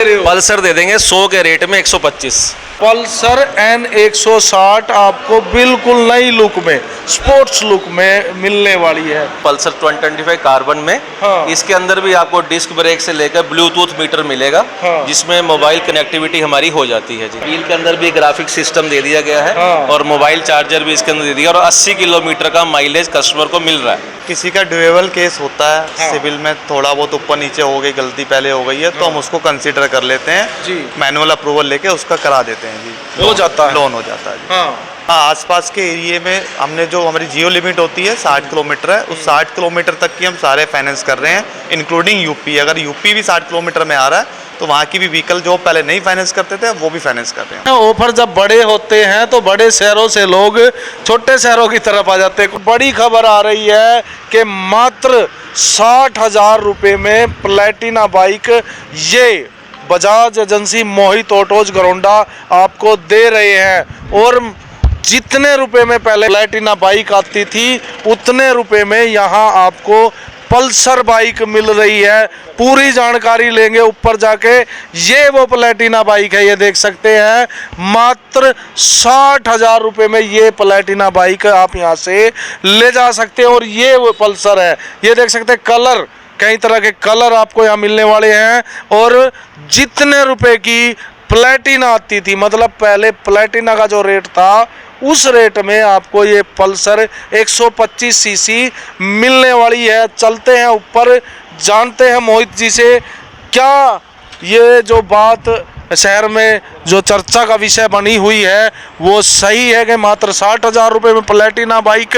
Pulsar दे देंगे 100 के rate में 125। पल्सर N160 आपको बिल्कुल नई लुक में, स्पोर्ट्स लुक में मिलने वाली है। पल्सर 125 कार्बन में। हाँ। इसके अंदर भी आपको डिस्क ब्रेक से लेकर ब्लूटूथ मीटर मिलेगा। हाँ। जिसमें मोबाइल कनेक्टिविटी हमारी हो जाती है जी। व्हील के अंदर भी ग्राफिक सिस्टम दे दिया गया है। हाँ। और मोबाइल चार्जर भी इसके अंदर दे दिया और 80 किलोमीटर का माइलेज कस्टमर को मिल रहा है। किसी का ड्यूरेबल केस होता है, हाँ। सिविल में थोड़ा बहुत ऊपर नीचे हो गई, गलती पहले हो गई है, तो हम उसको कंसीडर कर लेते हैं जी। मैनुअल अप्रूवल लेके उसका करा देते हैं जी। हो जाता है, लोन हो जाता है जी। हाँ। हाँ, आसपास के एरिए में हमने जो हमारी जियो लिमिट होती है 60 किलोमीटर है, उस 60 किलोमीटर तक की हम सारे फाइनेंस कर रहे हैं, इंक्लूडिंग यूपी। अगर यूपी भी 60 किलोमीटर में आ रहा है तो वहाँ की भी व्हीकल जो पहले नहीं फाइनेंस करते थे वो भी फाइनेंस कर रहे हैं। ऑफर जब बड़े होते हैं तो बड़े शहरों से लोग छोटे शहरों की तरफ आ जाते हैं। बड़ी खबर आ रही है कि मात्र 60,000 रुपये में प्लेटिना बाइक ये बजाज एजेंसी मोहित ऑटोज गरोंडा आपको दे रहे हैं। और जितने रुपए में पहले प्लेटिना बाइक आती थी उतने रुपए में यहाँ आपको पल्सर बाइक मिल रही है। पूरी जानकारी लेंगे ऊपर जाके। ये वो प्लेटिना बाइक है, ये देख सकते हैं मात्र 60,000 रुपये में ये प्लेटिना बाइक आप यहाँ से ले जा सकते हैं। और ये वो पल्सर है, ये देख सकते हैं कलर, कई तरह के कलर आपको यहाँ मिलने वाले हैं। और जितने रुपए की प्लेटिना आती थी, मतलब पहले प्लेटिना का जो रेट था उस रेट में आपको ये पल्सर 125 सीसी मिलने वाली है। चलते हैं ऊपर, जानते हैं मोहित जी से क्या ये जो बात शहर में जो चर्चा का विषय बनी हुई है वो सही है कि मात्र 60,000 रुपये में प्लेटिना बाइक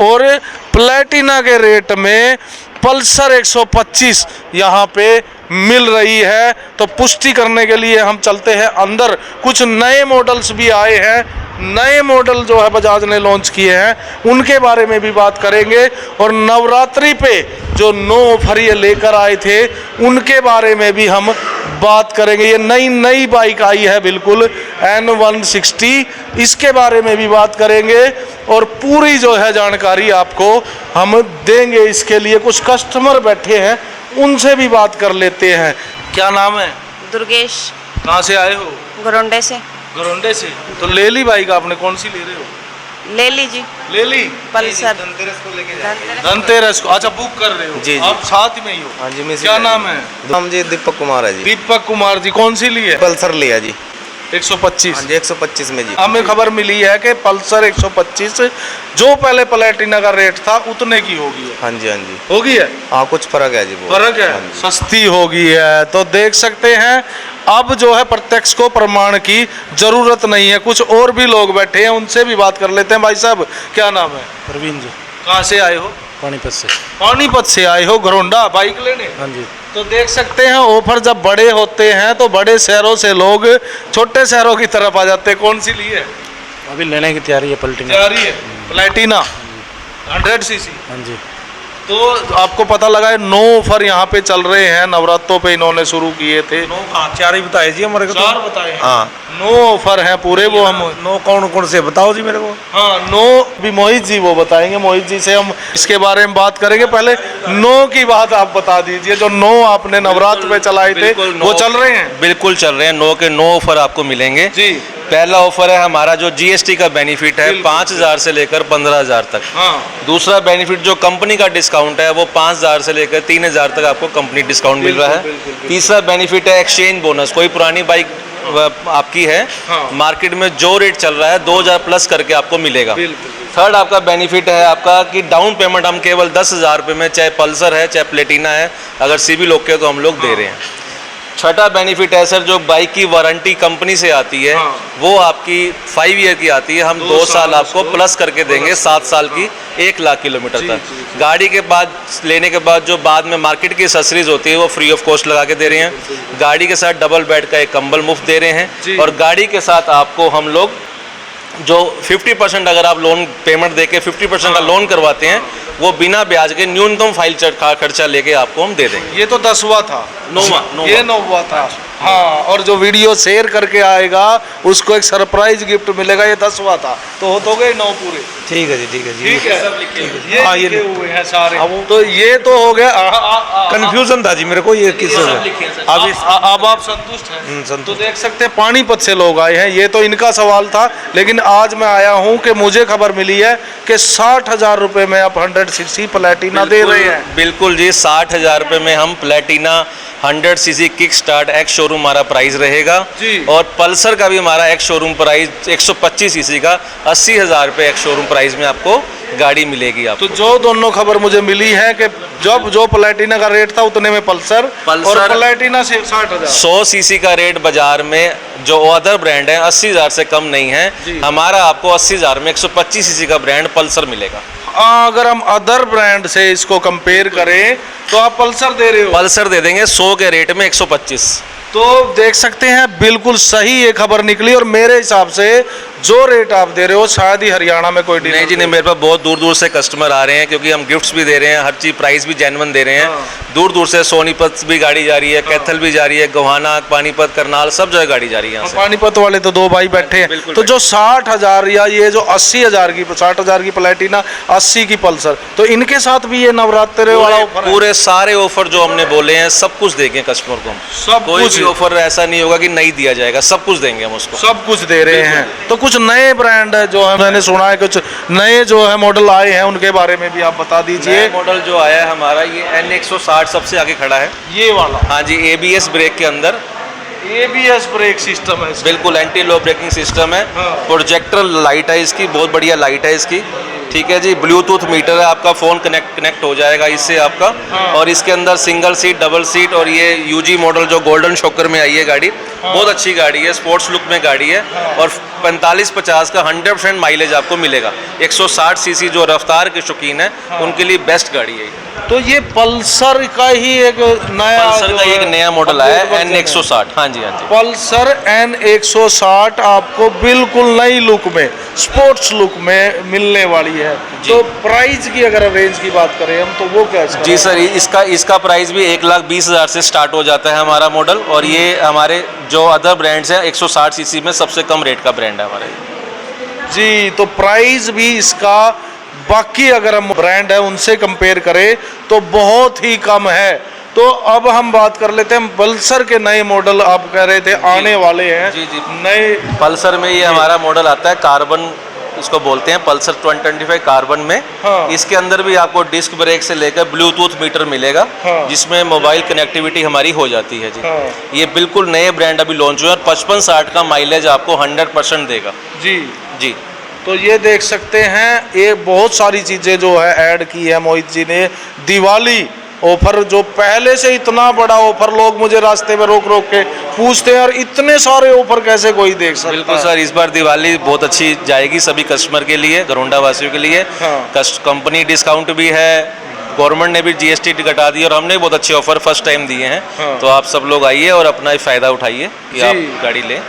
और प्लेटिना के रेट में पल्सर 125 यहाँ पे मिल रही है। तो पुष्टि करने के लिए हम चलते हैं अंदर। कुछ नए मॉडल्स भी आए हैं, नए मॉडल जो है बजाज ने लॉन्च किए हैं उनके बारे में भी बात करेंगे। और नवरात्रि पे जो नो ऑफर ये लेकर आए थे उनके बारे में भी हम बात करेंगे। ये नई बाइक आई है बिल्कुल N160, इसके बारे में भी बात करेंगे। और पूरी जो है जानकारी आपको हम देंगे। इसके लिए कुछ कस्टमर बैठे हैं, उनसे भी बात कर लेते हैं। क्या नाम है? दुर्गेश। कहाँ से आए हो? गरोंडे से। गरोंडे से। तो ले ली बाइक आपने, कौन सी ले रहे हो? ले लीजिए। ले ली पल्सर। धनतेरस को। अच्छा, बुक कर रहे हो जी। आप साथ में ही हो? हाँ जी, मैं क्या नाम है? नाम जी दीपक कुमार है जी। दीपक कुमार जी। कौन सी ली है? पल्सर लिया जी 125। हाँ जी 125 में जी। हमें खबर मिली है कि पल्सर 125 जो पहले प्लेटिना का रेट था उतने की होगी है। हाँ जी हाँ जी होगी है। हाँ, कुछ फर्क है जी। वो फर्क है, हाँ जी। सस्ती होगी है। तो देख सकते हैं अब जो है प्रत्यक्ष को प्रमाण की जरूरत नहीं है। कुछ और भी लोग बैठे हैं, उनसे भी बात कर लेते हैं। भाई साहब क्या नाम है? प्रवीण जी। कहाँ से आए हो? पानीपत से। पानीपत से आए हो घरोंडा बाइक लेने? हाँ जी। तो देख सकते हैं ऑफर जब बड़े होते हैं तो बड़े शहरों से लोग छोटे शहरों की तरफ आ जाते हैं। कौन सी ली है? अभी लेने की तैयारी है प्लेटिना। तैयारी है प्लेटिना 100 सीसी। हाँ जी। तो आपको पता लगा है नो ऑफर यहाँ पे चल रहे हैं, नवरात्रों पे इन्होंने शुरू किए थे। चार ही बताए जी हमारे को। चार बताए हैं। हाँ। नो ऑफर है पूरे, वो हम नो कौन कौन से बताओ जी मेरे को। हाँ नो भी मोहित जी वो बताएंगे। मोहित जी से हम इसके बारे में बात करेंगे। पहले नो की बात आप बता दीजिए। जो नो आपने नवरात्र पे चलाए थे वो चल रहे हैं? बिल्कुल चल रहे हैं। नो के नो ऑफर आपको मिलेंगे जी। पहला ऑफर है हमारा जो जीएसटी का बेनिफिट है 5,000 से लेकर 15,000 तक। हाँ। दूसरा बेनिफिट जो कंपनी का डिस्काउंट है वो 5,000 से लेकर 3,000 तक आपको कंपनी डिस्काउंट मिल रहा है। तीसरा बेनिफिट है एक्सचेंज बोनस। कोई पुरानी बाइक आपकी है, हाँ। मार्केट में जो रेट चल रहा है 2,000 प्लस करके आपको मिलेगा। थर्ड आपका बेनिफिट है आपका कि डाउन पेमेंट हम केवल 10,000 रुपये में, चाहे पल्सर है चाहे प्लेटिना है, अगर सिविल ओके तो हम लोग दे रहे हैं। छठा बेनिफिट है सर जो बाइक की वारंटी कंपनी से आती है, हाँ। वो आपकी 5 ईयर की आती है। हम 2 साल आपको प्लस करके देंगे, 7 साल की 1 लाख किलोमीटर तक। गाड़ी के बाद लेने के बाद जो बाद में मार्केट की एक्सेसरीज होती है वो फ्री ऑफ कॉस्ट लगा के दे रहे हैं। गाड़ी के साथ डबल बेड का एक कंबल मुफ्त दे रहे हैं। और गाड़ी के साथ आपको हम लोग जो 50% अगर आप लोन पेमेंट देके 50% का लोन करवाते हैं वो बिना ब्याज के न्यूनतम फाइल खर्चा लेके आपको हम दे देंगे। ये तो 10वां था। नौवां ये 9वां था। हाँ, और जो वीडियो शेयर करके आएगा उसको एक सरप्राइज गिफ्ट मिलेगा। ये 10वां था, तो हो तो गए 9 पूरे। ठीक है जी, ठीक है जी। ठीक है, सब लिखे हुए ये हाँ, ये लिखे हुए हैं सारे। अब वो- तो ये तो हो गया कंफ्यूजन था जी मेरे को, ये किस सब लिखे हैं सर। अब आप संतुष्ट हैं? संतुष्ट। तो देख सकते हैं पानीपत से लोग आए हैं, ये तो इनका सवाल था, लेकिन आज मैं आया हूं कि मुझे खबर मिली है कि 60,000 रुपए में आप 100cc प्लेटिना दे रहे हैं। बिल्कुल जी, 60,000 रुपये में हम Platina 100cc kick start ex showroom हमारा प्राइस रहेगा जी। और पल्सर का भी हमारा एक्स शोरूम प्राइस 125cc का 80,000 रुपये एक्स शोरूम प्राइस में आपको गाड़ी मिलेगी आपको। तो जो दोनों खबर मुझे मिली है कि जब जो प्लेटिना का रेट था उतने में पल्सर और प्लेटिना से 60,000। 100cc का रेट बाजार में जो अदर ब्रांड है 80,000 से कम नहीं है, जी। हमारा आपको 80,000 में 125cc का ब्रांड पल्सर मिलेगा। अगर हम अदर ब्रांड से इसको कंपेयर करें तो आप पल्सर दे रहे हो, पल्सर दे देंगे 100 के रेट में 125। तो देख सकते हैं बिल्कुल सही ये खबर निकली। और मेरे हिसाब से जो रेट आप दे रहे हो शायद ही हरियाणा में कोई डीलर नहीं जी नहीं, मेरे पास बहुत दूर दूर से कस्टमर आ रहे हैं क्योंकि हम गिफ्ट्स भी दे रहे हैं, हर चीज़ प्राइस भी जेन्युइन दे रहे हैं। हाँ। दूर दूर से सोनीपत भी गाड़ी जा रही है, कैथल भी जा रही है, गोहाना, पानीपत, करनाल सब जगह गाड़ी जा रही है यहाँ से। पानीपत वाले तो दो भाई बैठे हैं। बिल्कुल तो जो 60,000 या ये जो 80,000 की 60,000 की प्लेटिना 80 की पल्सर, तो इनके साथ भी ये नवरात्रे वाला ऑफर है? पूरे सारे ऑफर जो हमने बोले हैं सब कुछ देंगे कस्टमर को हम। सब कोई कुछ भी ऑफर ऐसा नहीं होगा कि नहीं दिया जाएगा, सब कुछ देंगे हम उसको। सब कुछ दे रहे हैं। तो कुछ नए ब्रांड है जो है, मैंने सुना है कुछ नए जो है मॉडल आए हैं, उनके बारे में भी आप बता दीजिए। नया मॉडल जो आया है हमारा ये N160 सबसे आगे खड़ा है। ये वाला हाँ जी, ABS ब्रेक के अंदर ABS ब्रेक सिस्टम है इसका। बिल्कुल एंटी लो ब्रेकिंग सिस्टम है। हाँ। प्रोजेक्टर लाइट है इसकी, बहुत बढ़िया लाइट है इसकी। ठीक है जी, ब्लूटूथ मीटर है, आपका फ़ोन कनेक्ट हो जाएगा इससे आपका। हाँ। और इसके अंदर सिंगल सीट, डबल सीट और ये UG मॉडल जो गोल्डन शॉकर में आई है गाड़ी, बहुत अच्छी गाड़ी है, स्पोर्ट्स लुक में गाड़ी है। और 45-50 का 100% माइलेज आपको मिलेगा। 160cc जो रफ्तार के शौकीन है उनके लिए बेस्ट गाड़ी है। तो ये पल्सर का ही एक नया पल्सर जो का है, एक नया मॉडल आया है अपडेट वर्जन है। N160। हाँ जी हाँ जी। पल्सर N160 आपको बिल्कुल नई लुक में, स्पोर्ट्स लुक में मिलने वाली है। जी। तो प्राइस की अगर रेंज की बात करें हम, तो वो क्या जी सर, इसका प्राइस भी 1,20,000 से स्टार्ट हो जाता है हमारा मॉडल। और ये हमारे जो अदर ब्रांड्स हैं 160cc में सबसे कम रेट का ब्रांड है हमारा। जी, तो प्राइस भी इसका बाकी अगर हम ब्रांड है उनसे कंपेयर करें तो बहुत ही कम है। तो अब हम बात कर लेते हैं पल्सर के नए मॉडल, आप कह रहे थे आने वाले हैं। जी, जी। नए पल्सर में ये हमारा मॉडल आता है कार्बन, इसको बोलते हैं पल्सर 125 कार्बन में। हाँ। इसके अंदर भी आपको डिस्क ब्रेक से लेकर ब्लूटूथ मीटर मिलेगा, हाँ। जिसमें मोबाइल कनेक्टिविटी हमारी हो जाती है जी। हाँ। ये बिल्कुल नए ब्रांड अभी लॉन्च हुए और 55-60 का माइलेज आपको 100% देगा जी। जी। तो ये देख सकते हैं, ये बहुत सारी चीज़ें जो है ऐड की है मोहित जी ने। दिवाली ऑफर जो पहले से इतना बड़ा ऑफर, लोग मुझे रास्ते में रोक रोक के पूछते हैं, और इतने सारे ऑफर कैसे कोई देख सकता बिल्कुल है? सर, इस बार दिवाली बहुत अच्छी जाएगी सभी कस्टमर के लिए, घरोंडा वासियों के लिए। हाँ। कंपनी डिस्काउंट भी है, गवर्नमेंट ने भी GST घटा दी और हमने बहुत अच्छे ऑफर फर्स्ट टाइम दिए हैं। हाँ। तो आप सब लोग आइए और अपना फ़ायदा उठाइए कि जी। आप गाड़ी लें।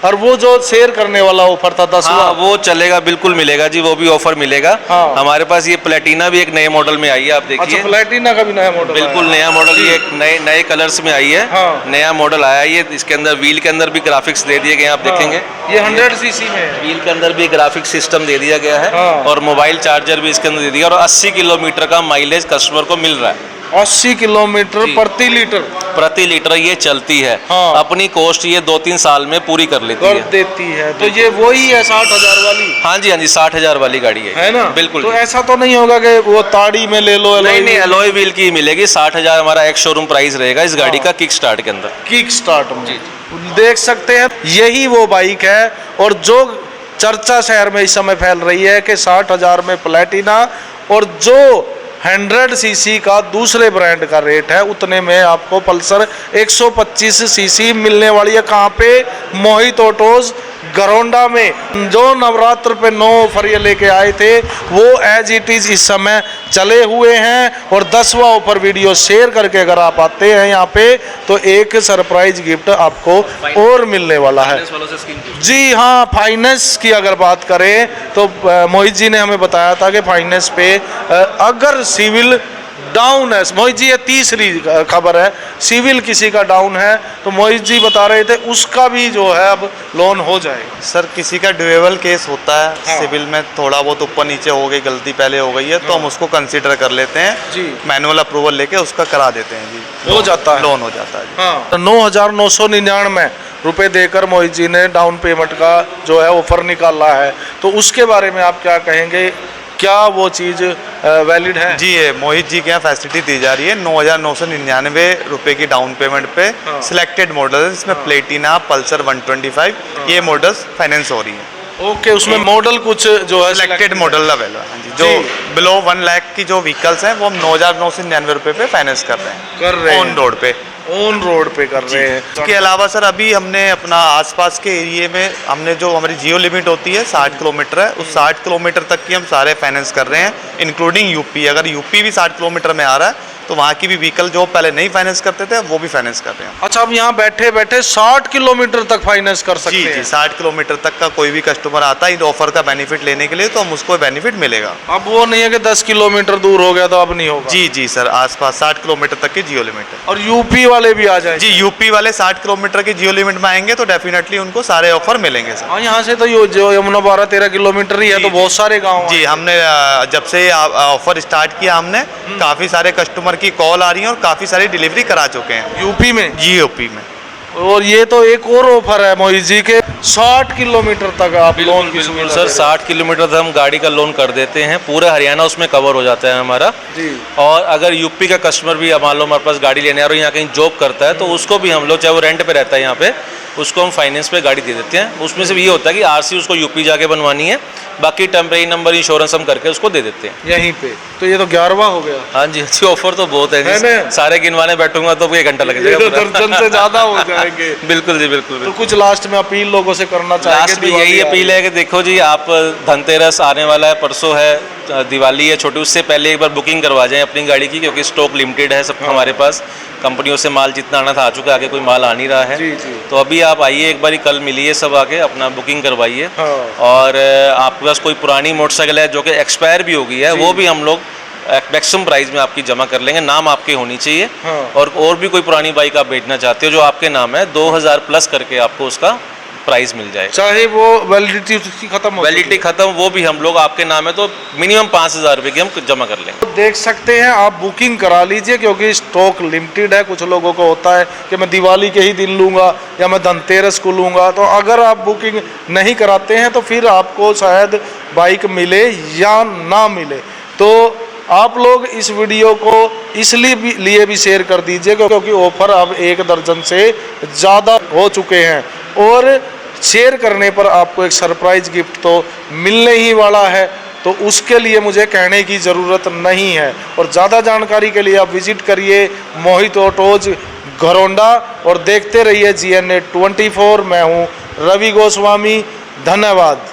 और वो जो शेयर करने वाला ऑफर था 10वां, हाँ, वो चलेगा, बिल्कुल मिलेगा जी, वो भी ऑफर मिलेगा। हाँ। हमारे पास ये प्लेटिना भी एक नए मॉडल में आई है, आप अच्छा देखिए। प्लेटिना का भी नया मॉडल बिल्कुल नया मॉडल, ये एक नए कलर्स में आई है। हाँ। नया मॉडल आया है ये, इसके अंदर व्हील के अंदर भी ग्राफिक्स दे दिए गए हैं, आप देखेंगे। ये 100cc में है। व्हील के अंदर भी ग्राफिक सिस्टम दे दिया गया है। हाँ। और मोबाइल चार्जर भी इसके अंदर दे दिया, और 80 किलोमीटर का माइलेज कस्टमर को मिल रहा है 80 किलोमीटर जी। प्रति लीटर प्रति लीटर ये चलती है। हाँ। अपनी कॉस्ट ये 2-3 साल में पूरी कर लेती कर है। देती है। तो ये वही है 60,000 वाली, हाँ जी हाँ जी, 60,000 वाली गाड़ी है ना? बिल्कुल तो जी। ऐसा तो नहीं होगा कि वो ताड़ी में ले लो, नहीं नहीं, अलॉय व्हील की मिलेगी। 60,000 हमारा एक शोरूम प्राइस रहेगा इस गाड़ी का किक स्टार्ट के अंदर। किक स्टार्ट में जी, देख सकते हैं, यही वो बाइक है। और जो चर्चा शहर में इस समय फैल रही है कि 60,000 में प्लेटिना, और जो 100cc का दूसरे ब्रांड का रेट है उतने में आपको पल्सर 125cc मिलने वाली है। कहाँ पे? मोहित ऑटोज घरोंडा में। जो नवरात्र पे 9 ऑफर ये लेके आए थे वो एज इट इज इस समय चले हुए हैं। और 10वां ऑफर वीडियो शेयर करके अगर आप आते हैं यहाँ पे तो एक सरप्राइज गिफ्ट आपको और मिलने वाला है। जी हाँ, फाइनेंस की अगर बात करें तो मोहित जी ने हमें बताया था कि फाइनेंस पे अगर सिविल डाउन है मोहित जी, ये तीसरी खबर है, सिविल किसी का डाउन है तो मोहित जी बता रहे थे उसका भी जो है अब लोन हो जाएगा। सर किसी का ड्यूएबल केस होता है, हाँ। सिविल में थोड़ा बहुत ऊपर नीचे हो गई, गलती पहले हो गई है तो हम उसको कंसीडर कर लेते हैं जी। मैनुअल अप्रूवल लेके उसका करा देते हैं जी, हो जाता है, लोन हो जाता है जी। हाँ। 9,999 रुपए देकर मोहित जी ने डाउन पेमेंट का जो है ऑफर निकाला है, तो उसके बारे में आप क्या कहेंगे, क्या वो चीज़ वैलिड है? जी ये मोहित जी के यहाँ फैसिलिटी दी जा रही है 9,999 रुपए की डाउन पेमेंट पे हाँ। सिलेक्टेड मॉडल, इसमें प्लेटिना, पल्सर 125 ये मॉडल्स फाइनेंस हो रही हैं। ओके, उसमें मॉडल कुछ जो है सिलेक्टेड मॉडल अवेलेबल है जी। जो बिलो 1 लाख की जो व्हीकल्स हैं वो हम 9,999 रुपए पे फाइनेंस कर रहे हैं ऑन रोड पे, ऑन रोड पे कर रहे हैं। इसके अलावा सर अभी हमने अपना आसपास के एरिए में हमने जो हमारी जियो लिमिट होती है 60 किलोमीटर है, उस 60 किलोमीटर तक की हम सारे फाइनेंस कर रहे हैं इंक्लूडिंग यूपी। अगर यूपी भी 60 किलोमीटर में आ रहा है तो वहाँ की भी व्हीकल जो पहले नहीं फाइनेंस करते थे वो भी फाइनेंस कर रहे हैं। अच्छा, अब यहाँ बैठे बैठे 60 किलोमीटर तक फाइनेंस कर सकते जी हैं? जी 60 किलोमीटर तक का कोई भी कस्टमर आता है इन ऑफर का बेनिफिट लेने के लिए तो हम उसको बेनिफिट मिलेगा। अब वो नहीं है कि 10 किलोमीटर दूर हो गया तो अब नहीं होगा? जी जी सर आसपास 60 किलोमीटर तक की जियो लिमिट है। और यूपी वाले भी आ जाए? जी यूपी वाले 60 किलोमीटर की जियो लिमिट में आएंगे तो डेफिनेटली उनको सारे ऑफर मिलेंगे सर। हाँ, यहाँ से तो जो यमुना 12-13 किलोमीटर ही है, तो बहुत सारे गाँव जी हमने जब से ऑफर स्टार्ट किया हमने काफ़ी सारे कस्टमर की कॉल आ रही है और काफ़ी सारी डिलीवरी करा चुके हैं यूपी में। जी यूपी में। और ये तो एक और ऑफर है मोहित जी के 60 किलोमीटर तक आप लोन की बिल्कुल सुविधा सर, दे रहे 60 किलोमीटर तक हम गाड़ी का लोन कर देते हैं, पूरा हरियाणा उसमें कवर हो जाता है हमारा। जी। और अगर यूपी का कस्टमर भी मान लो हमारे पास गाड़ी लेने आ रहा है, यहाँ कहीं जॉब करता है तो उसको भी हम लोग, चाहे वो रेंट पे रहता है यहाँ पे, उसको हम फाइनेंस पे गाड़ी दे देते हैं। उसमें से ये होता है कि आरसी उसको यूपी जाके बनवानी है, बाकी टेम्परेरी नंबर इंश्योरेंस हम करके उसको दे देते हैं यहीं पे। तो ये तो 11वां हो गया। हाँ जी, अच्छी ऑफर तो बहुत है है जी, ना? सारे गिनवाने बैठूंगा तो 1 घंटा लग ये जाएगा तो पूरा। दर्जन से ज्यादा हो जाएंगे। बिल्कुल जी, बिल्कुल तो बिल्कुल। कुछ लास्ट में अपील लोगों से करना चाहेंगे? लास्ट में यही अपील है कि देखो जी, आप धनतेरस आने वाला है, परसों है, दिवाली है छोटी, उससे पहले एक बार बुकिंग करवा जाएं अपनी गाड़ी की, क्योंकि स्टॉक लिमिटेड है सब हमारे पास। कंपनियों से माल जितना आना था आ चुका है, आगे कोई माल आ नहीं रहा है। जी, जी। तो अभी आप आइए एक बारी, कल मिलिए सब आके, अपना बुकिंग करवाइए। हाँ। और आपके पास कोई पुरानी मोटरसाइकिल है जो कि एक्सपायर भी हो गई है, वो भी हम लोग मैक्सिमम प्राइस में आपकी जमा कर लेंगे, नाम आपके होनी चाहिए। हाँ। और भी कोई पुरानी बाइक आप बेचना चाहते हो जो आपके नाम है, 2000 प्लस करके आपको उसका प्राइस मिल जाए, चाहे वो वैलिडिटी उसकी खत्म हो, वैलिडिटी खत्म, वो भी हम लोग आपके नाम है तो मिनिमम 5000 रुपये की हम जमा कर लेंगे। तो देख सकते हैं आप, बुकिंग करा लीजिए क्योंकि स्टॉक लिमिटेड है। कुछ लोगों को होता है कि मैं दिवाली के ही दिन लूँगा या मैं धनतेरस को लूँगा, तो अगर आप बुकिंग नहीं कराते हैं तो फिर आपको शायद बाइक मिले या ना मिले। तो आप लोग इस वीडियो को इसलिए भी शेयर कर दीजिए क्योंकि ऑफर अब 1 दर्जन से ज़्यादा हो चुके हैं, और शेयर करने पर आपको एक सरप्राइज गिफ्ट तो मिलने ही वाला है, तो उसके लिए मुझे कहने की ज़रूरत नहीं है। और ज़्यादा जानकारी के लिए आप विजिट करिए मोहित ऑटोज घरौंडा और देखते रहिए GNA 24। मैं हूँ रवि गोस्वामी, धन्यवाद।